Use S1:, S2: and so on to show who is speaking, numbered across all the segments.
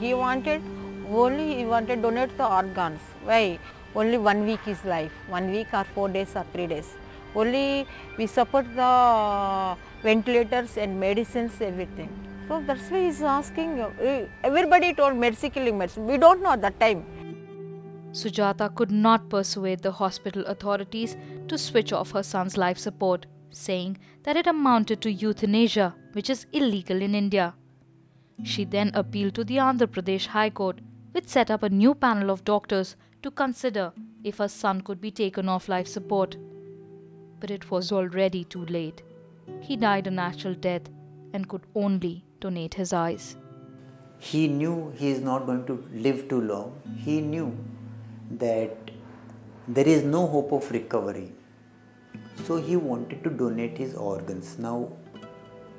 S1: He wanted donate the organs. Why? Only 1 week is life. 1 week or 4 days or 3 days. Only we support the ventilators and medicines, everything. So that's why he's asking. Everybody told mercy killing mercy. We don't know at that time.
S2: Sujata could not persuade the hospital authorities to switch off her son's life support, saying that it amounted to euthanasia, which is illegal in India. She then appealed to the Andhra Pradesh High Court, which set up a new panel of doctors to consider if her son could be taken off life support. But it was already too late. He died a natural death and could only donate his eyes.
S3: He knew he is not going to live too long. He knew that there is no hope of recovery. So he wanted to donate his organs. Now,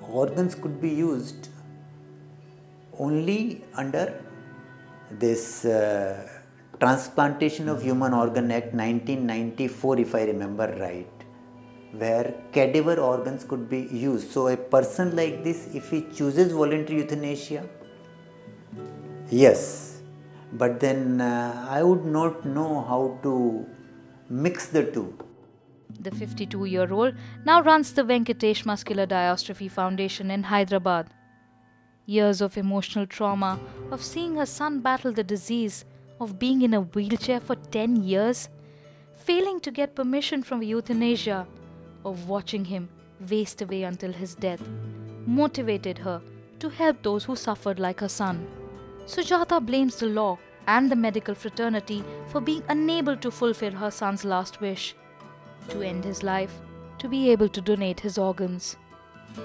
S3: organs could be used only under this Transplantation of Human Organ Act 1994, if I remember right, where cadaver organs could be used. So a person like this, if he chooses voluntary euthanasia, yes, but then I would not know how to mix the two.
S2: The 52-year-old now runs the Venkatesh Muscular Dystrophy Foundation in Hyderabad. Years of emotional trauma, of seeing her son battle the disease, of being in a wheelchair for 10 years, failing to get permission from euthanasia, of watching him waste away until his death, motivated her to help those who suffered like her son. Sujata blames the law and the medical fraternity for being unable to fulfill her son's last wish, to end his life, to be able to donate his organs.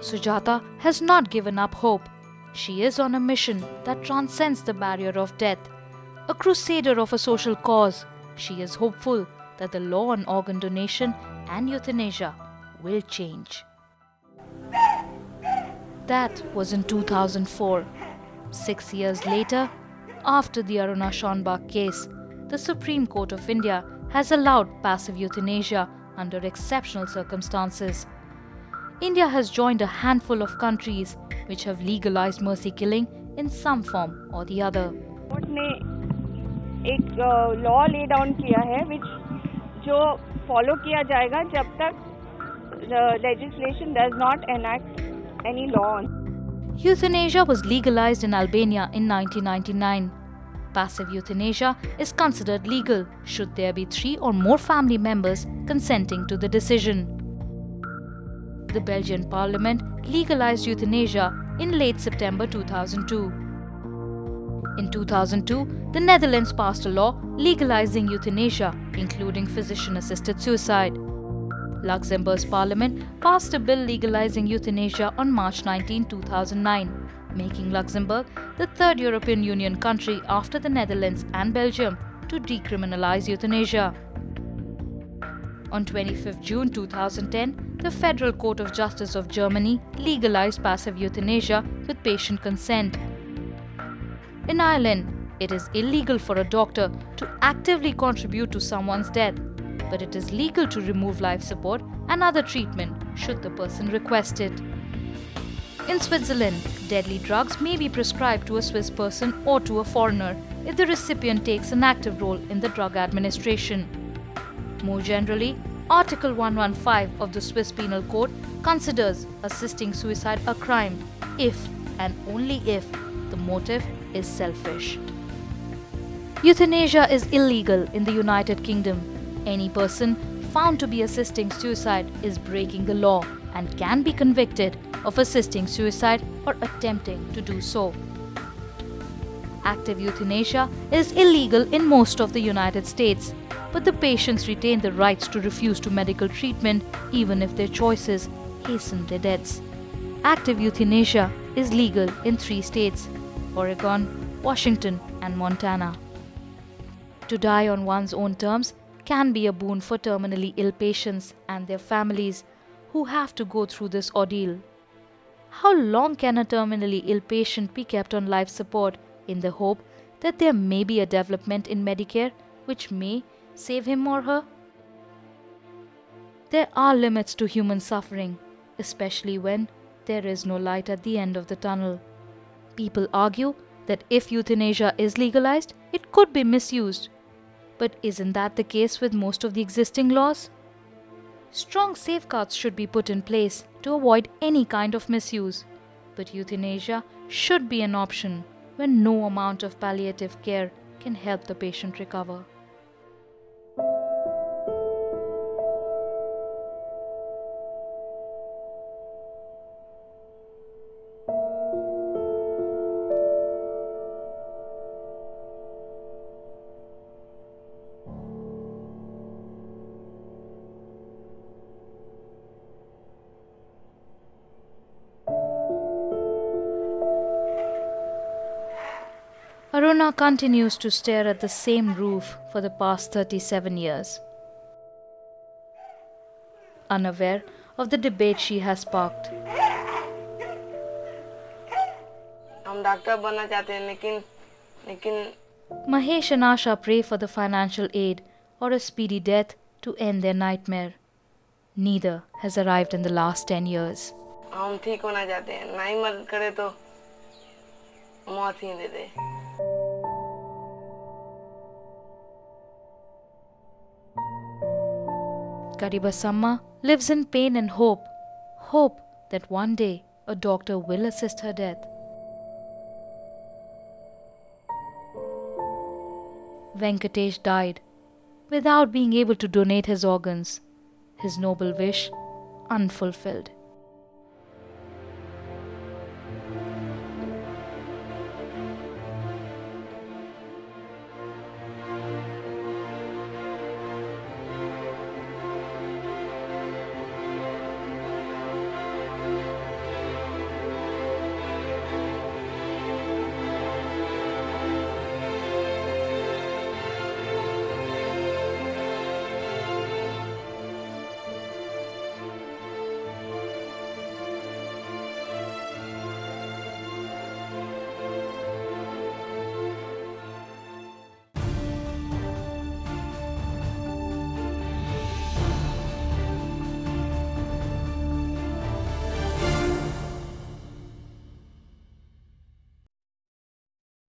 S2: Sujata has not given up hope. She is on a mission that transcends the barrier of death. A crusader of a social cause, she is hopeful that the law on organ donation and euthanasia will change. That was in 2004. 6 years later, after the Aruna Schonbach case, the Supreme Court of India has allowed passive euthanasia under exceptional circumstances. India has joined a handful of countries which have legalized mercy killing in some form or the other.
S4: Court ने एक law lay down किया है जो follow किया जाएगा जब तक legislation does not enact any law.
S2: Euthanasia was legalized in Albania in 1999. Passive euthanasia is considered legal should there be 3 or more family members consenting to the decision. The Belgian parliament legalized euthanasia in late September 2002. In 2002, the Netherlands passed a law legalizing euthanasia, including physician-assisted suicide. Luxembourg's parliament passed a bill legalizing euthanasia on March 19, 2009, making Luxembourg the third European Union country after the Netherlands and Belgium to decriminalize euthanasia. On 25 June 2010, the Federal Court of Justice of Germany legalized passive euthanasia with patient consent. In Ireland, it is illegal for a doctor to actively contribute to someone's death, but it is legal to remove life support and other treatment should the person request it. In Switzerland, deadly drugs may be prescribed to a Swiss person or to a foreigner if the recipient takes an active role in the drug administration. More generally, Article 115 of the Swiss Penal Code considers assisting suicide a crime if and only if the motive is selfish. Euthanasia is illegal in the United Kingdom. Any person found to be assisting suicide is breaking the law and can be convicted of assisting suicide or attempting to do so. Active euthanasia is illegal in most of the United States, but the patients retain the rights to refuse to medical treatment even if their choices hasten their deaths. Active euthanasia is legal in 3 states: Oregon, Washington, and Montana. To die on one's own terms can be a boon for terminally ill patients and their families who have to go through this ordeal. How long can a terminally ill patient be kept on life support in the hope that there may be a development in Medicare which may save him or her? There are limits to human suffering, especially when there is no light at the end of the tunnel. People argue that if euthanasia is legalized, it could be misused. But isn't that the case with most of the existing laws? Strong safeguards should be put in place to avoid any kind of misuse. But euthanasia should be an option when no amount of palliative care can help the patient recover. Aruna continues to stare at the same roof for the past 37 years, unaware of the debate she has sparked.
S5: हम doctor बनना चाहते हैं लेकिन
S2: Mahesh and Asha pray for the financial aid or a speedy death to end their nightmare. Neither has arrived in the last 10 years.
S5: हम ठीक होना चाहते हैं, ना ही मदद करे तो मौत ही दे दे।
S2: Karibasamma lives in pain and hope that one day a doctor will assist her death. Venkatesh died without being able to donate his organs, his noble wish unfulfilled.